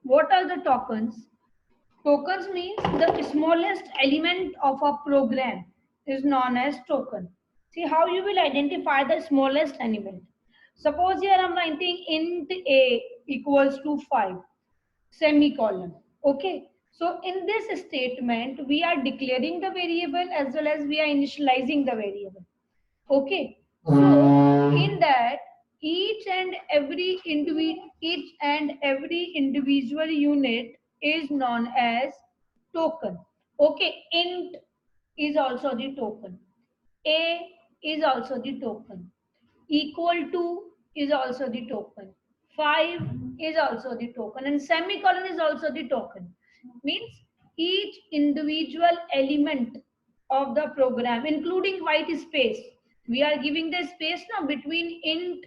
What are the tokens? Tokens means the smallest element of a program is known as token. See how you will identify the smallest element. Suppose here I'm writing int a equals to 5, semicolon. Okay. So in this statement, we are declaring the variable as well as we are initializing the variable. Okay. So in that, each and every individual unit is known as token. Okay. Int is also the token. A is also the token. Equal to is also the token. 5 is also the token, and semicolon is also the token. Means each individual element of the program, including white space. We are giving the space now between int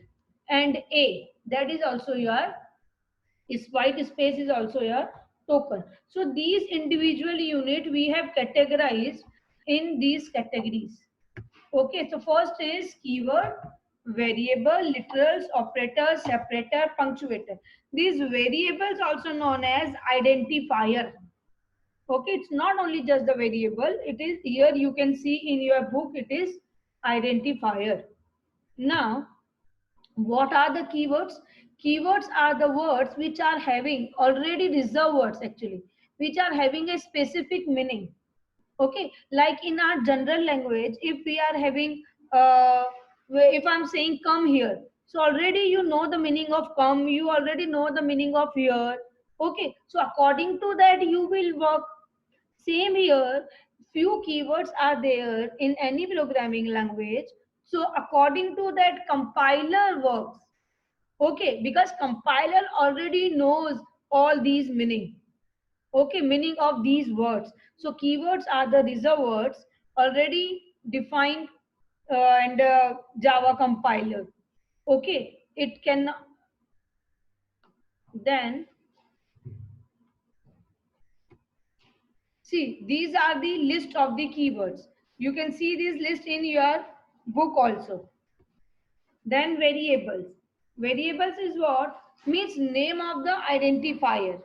and a. That is also your is white space is also your token. So these individual unit we have categorized in these categories. Okay, so first is keyword, variable, literals, operator, separator, punctuator. These variables also known as identifier. Okay, it's not only just the variable, it is here you can see in your book it is identifier. Now, what are the keywords? Keywords are the words which are having already reserved words actually, which are having a specific meaning. Okay, like in our general language, if we are having if I'm saying come here, so already you know the meaning of come, you already know the meaning of here. Okay, so according to that you will work. Same here, few keywords are there in any programming language, so according to that compiler works. Okay, because compiler already knows all these meaning. Okay, meaning of these words. So keywords are the reserved words already defined and Java compiler. Okay, it can then see these are the list of the keywords. You can see this list in your book also. Then variables. Variables is what? Means name of the identifier.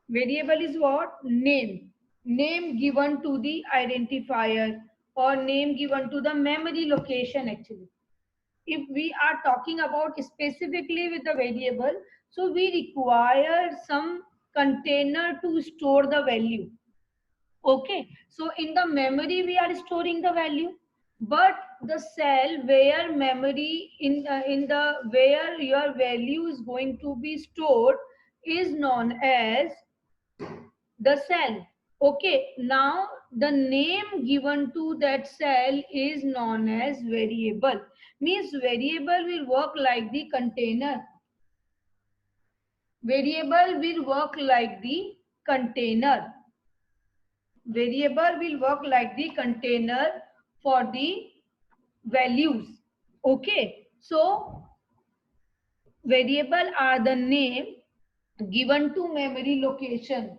Variable is what? Name. Name given to the identifier or name given to the memory location actually. If we are talking about specifically with the variable, so we require some container to store the value. Okay, so in the memory we are storing the value, but the cell where memory in the where your value is going to be stored is known as the cell. Okay, now the name given to that cell is known as variable. Means variable will work like the container. Variable will work like the container. Variable will work like the container for the values. Okay, so variable are the name given to memory location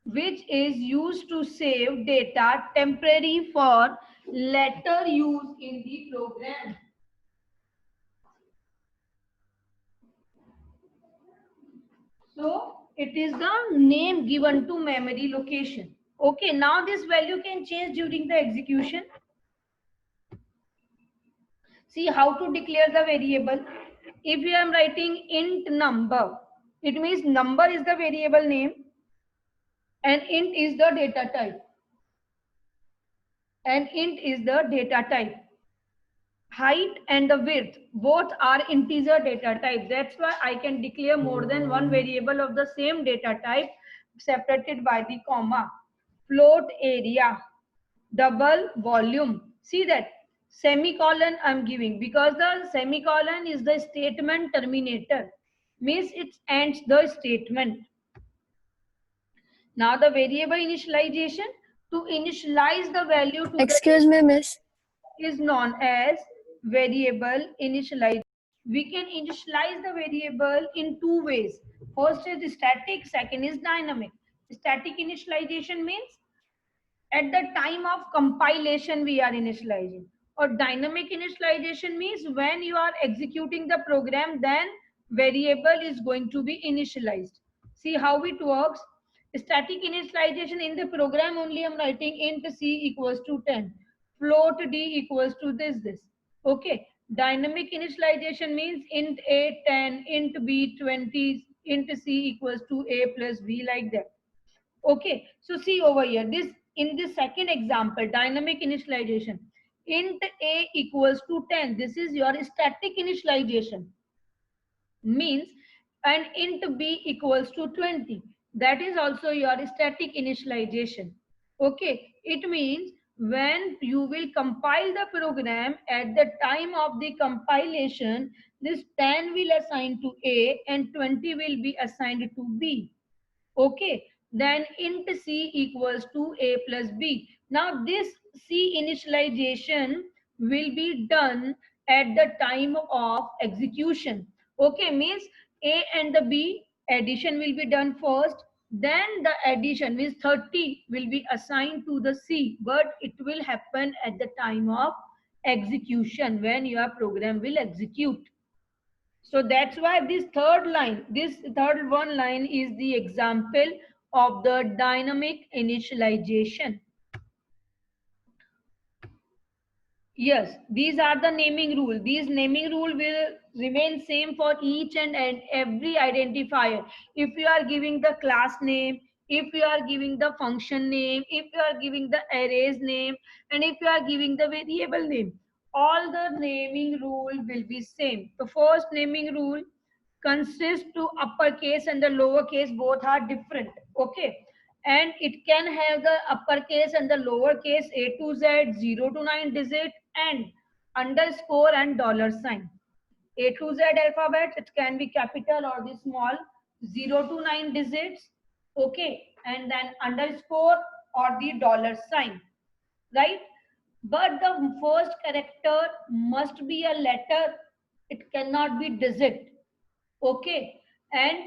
which is used to save data temporary for later use in the program. So it is the name given to memory location. Okay, now this value can change during the execution. See how to declare the variable. If you am writing int number, it means number is the variable name and int is the data type. And int is the data type. Height and the width both are integer data type. That's why I can declare more than one variable of the same data type separated by the comma. Float area, double volume. See that semicolon I'm giving because the semicolon is the statement terminator. Means it ends the statement. Now the variable initialization, to initialize the value to Excuse me, miss. is known as variable initialization. We can initialize the variable in two ways. First is static, second is dynamic. Static initialization means at the time of compilation we are initializing, or dynamic initialization means when you are executing the program, then variable is going to be initialized. See how it works. Static initialization in the program only I'm writing int c equals to 10, float d equals to this. Okay. Dynamic initialization means int a 10, int b 20, int c equals to a plus b, like that. Okay, so see over here, this in the second example, dynamic initialization, int a equals to 10. This is your static initialization, means, and int b equals to 20. That is also your static initialization. Okay, it means when you will compile the program, at the time of the compilation, this 10 will assign to a and 20 will be assigned to b. Okay, then int c equals to a plus b. Now this c initialization will be done at the time of execution. Okay, means a and the b addition will be done first, then the addition means 30 will be assigned to the c, but it will happen at the time of execution when your program will execute. So that's why this third one line is the example of the dynamic initialization. Yes, these are the naming rule. These naming rule will remain same for each and every identifier. If you are giving the class name, if you are giving the function name, if you are giving the arrays name, and if you are giving the variable name, all the naming rule will be same. The first naming rule consists to uppercase and the lowercase both are different. Okay, and it can have the uppercase and the lowercase a to z, 0 to 9 digit, and underscore and dollar sign. A to z alphabet, it can be capital or the small, 0 to 9 digits. Okay, and then underscore or the dollar sign, right? But the first character must be a letter, it cannot be digit. Okay, and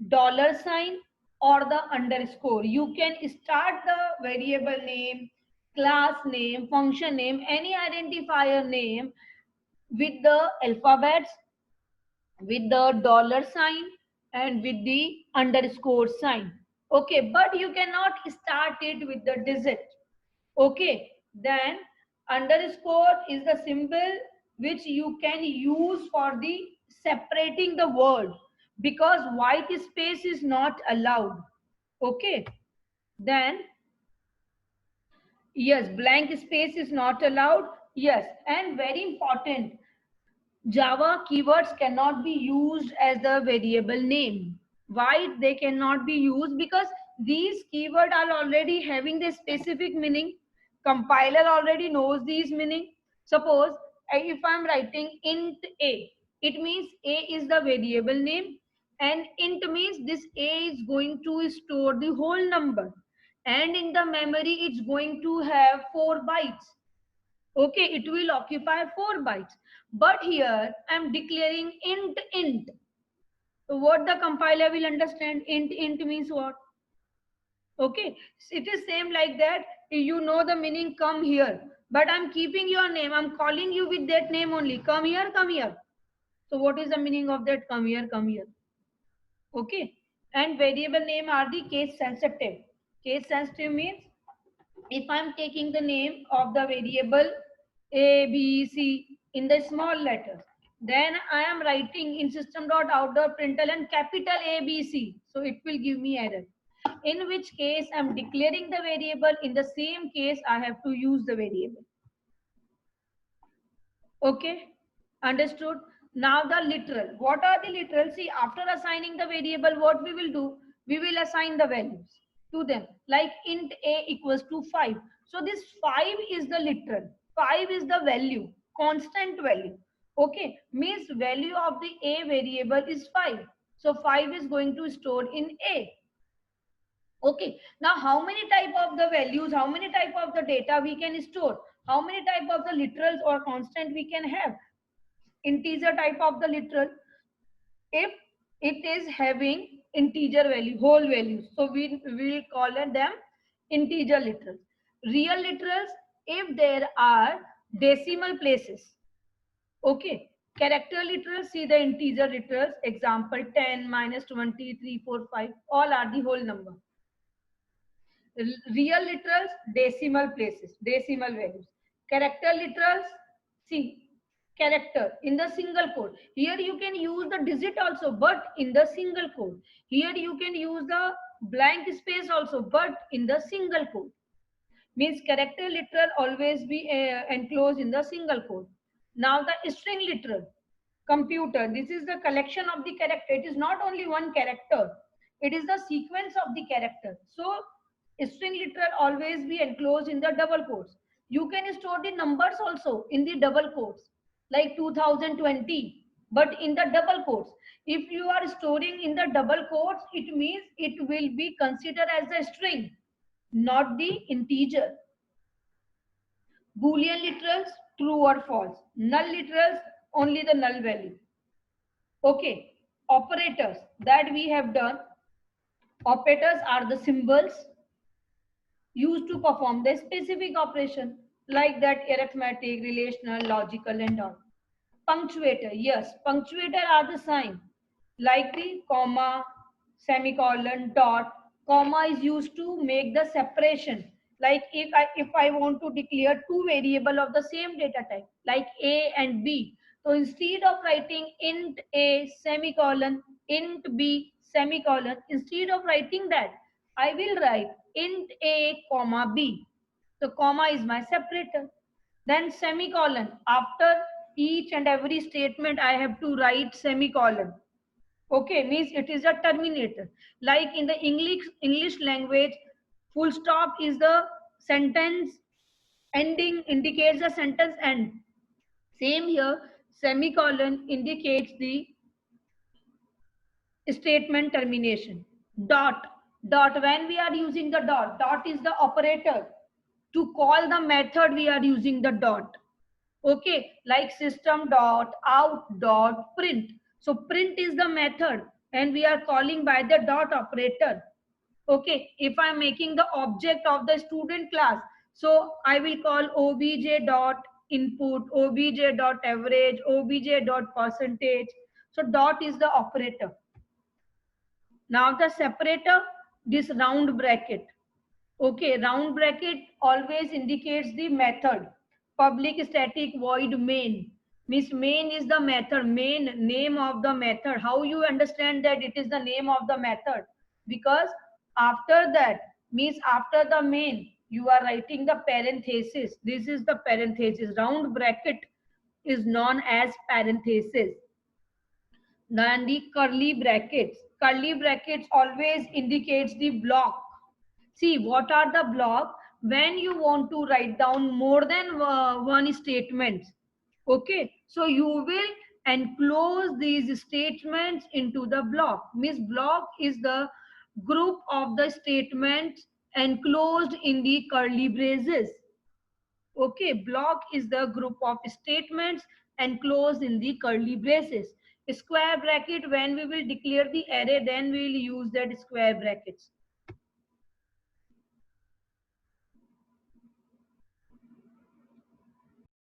dollar sign or the underscore. You can start the variable name, class name, function name, any identifier name with the alphabets, with the dollar sign, and with the underscore sign. Okay, but you cannot start it with the digit. Okay, then underscore is the symbol which you can use for the separating the word, because white space is not allowed. Okay, then yes, blank space is not allowed. Yes, and very important, Java keywords cannot be used as the variable name. Why they cannot be used? Because these keywords are already having the specific meaning. Compiler already knows these meaning. Suppose if I'm writing int a, it means a is the variable name, and int means this a is going to store the whole number, and in the memory it's going to have 4 bytes. Okay, it will occupy 4 bytes. But here I'm declaring int. So what the compiler will understand? Int means what? Okay, it is same like that. You know the meaning, come here. But I'm keeping your name. I'm calling you with that name only. Come here, come here. So what is the meaning of that? Come here, come here. Okay. And variable name are the case sensitive. Case sensitive means if I'm taking the name of the variable a, B, C in the small letters, then I am writing in system.out.println capital A, B, C. So it will give me error. In which case I'm declaring the variable, in the same case I have to use the variable. Okay, understood? Now the literal. What are the literal? See, after assigning the variable, what we will do? We will assign the values to them. Like int a equals to 5. So this 5 is the literal. 5 is the value, constant value. Okay, means value of the a variable is 5. So 5 is going to store in a. Okay, now how many type of the values, how many type of the data we can store? How many type of the literals or constant we can have? Integer type of the literal, if it is having integer value, whole values, so we will call them integer literals. Real literals if there are decimal places. Okay, Character literals, see the integer literals. Example 10, minus 20, 3, 4, 5. All are the whole number. Real literals, decimal places, decimal values. Character literals, see, character in the single quote. Here you can use the digit also, but in the single quote. Here you can use the blank space also, but in the single quote. Means character literal always be enclosed in the single quote. Now the string literal, computer, this is the collection of the character. It is not only one character, it is the sequence of the character. So string literal always be enclosed in the double quotes. You can store the numbers also in the double quotes, like 2020, but in the double quotes. If you are storing in the double quotes, it means it will be considered as a string, not the integer. Boolean literals, true or false. Null literals, only the null value. Okay, operators that we have done. Operators are the symbols used to perform the specific operation, like that arithmetic, relational, logical, and all. Punctuator, yes, punctuator are the sign, like the comma, semicolon, dot. Comma is used to make the separation. Like if I want to declare two variable of the same data type, like A and B. So instead of writing int A semicolon, int B semicolon, instead of writing that, I will write int A comma B. So comma is my separator. Then semicolon. After each and every statement, I have to write semicolon. Okay, means it is a terminator. Like in the English language, full stop is the sentence ending, indicates the sentence end. Same here, semicolon indicates the statement termination. Dot, dot, when we are using the dot, dot is the operator. To call the method, we are using the dot. Okay, like system dot out dot print. So print is the method and we are calling by the dot operator. Okay, if I'm making the object of the student class, so I will call obj dot input, obj dot average, obj dot percentage. So dot is the operator. Now the separator, this round bracket. Okay, round bracket always indicates the method. Public static void main. Means main is the method, main name of the method. How you understand that it is the name of the method? Because after that, means after the main, you are writing the parenthesis. This is the parenthesis. Round bracket is known as parenthesis. Then the curly brackets. Curly brackets always indicates the block. See, what are the block? When you want to write down more than one statement. Okay, so you will enclose these statements into the block. Means block is the group of the statements enclosed in the curly braces. Okay, block is the group of statements enclosed in the curly braces. Square bracket, when we will declare the array, then we will use that square brackets.